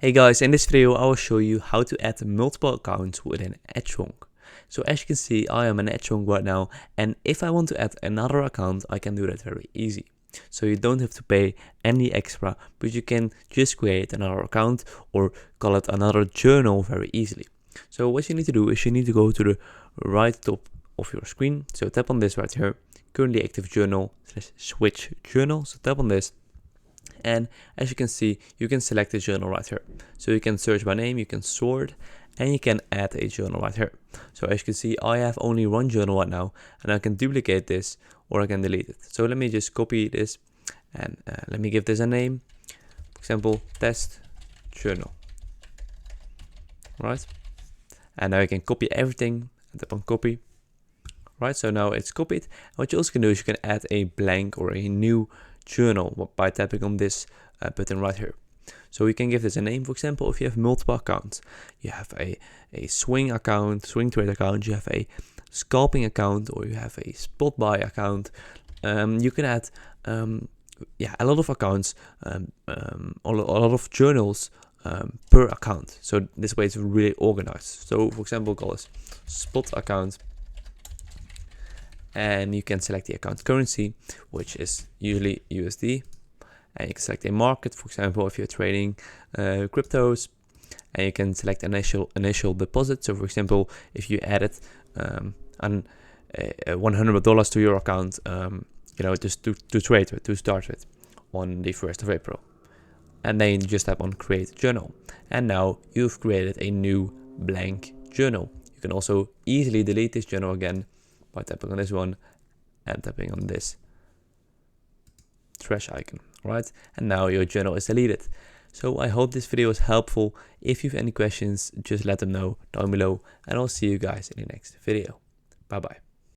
Hey guys, in this video I will show you how to add multiple accounts within Edgewonk. So as you can see, I am in Edgewonk right now, and if I want to add another account, I can do that very easy. So you don't have to pay any extra, but you can just create another account or call it another journal very easily. So what you need to do is you need to go to the right top of your screen. So tap on this right here, currently active journal / switch journal. So tap on this. And as you can see, you can select a journal right here. So you can search by name, you can sort, and you can add a journal right here. So as you can see, I have only one journal right now, and I can duplicate this or I can delete it. So let me just copy this and let me give this a name. For example, test journal. Right? And now you can copy everything and tap on copy. Right, so now it's copied. And what you also can do is you can add a blank or a new journal by tapping on this button right here. So you can give this a name. For example, if you have multiple accounts, you have a swing account, swing trade account, you have a scalping account, or you have a spot buy account, you can add a lot of accounts, a lot of journals per account. So this way it's really organized. So for example, call this spot account. And you can select the account currency, which is usually USD, and you can select a market, for example, if you're trading cryptos, and you can select initial deposit. So for example, if you added $100 to your account, just to trade with, to start with on the 1st of April, and then you just tap on create journal, and now you've created a new blank journal. You can also easily delete this journal again by tapping on this one and tapping on this trash icon, right? And now your journal is deleted. So I hope this video was helpful. If you have any questions, just let them know down below, and I'll see you guys in the next video. Bye bye.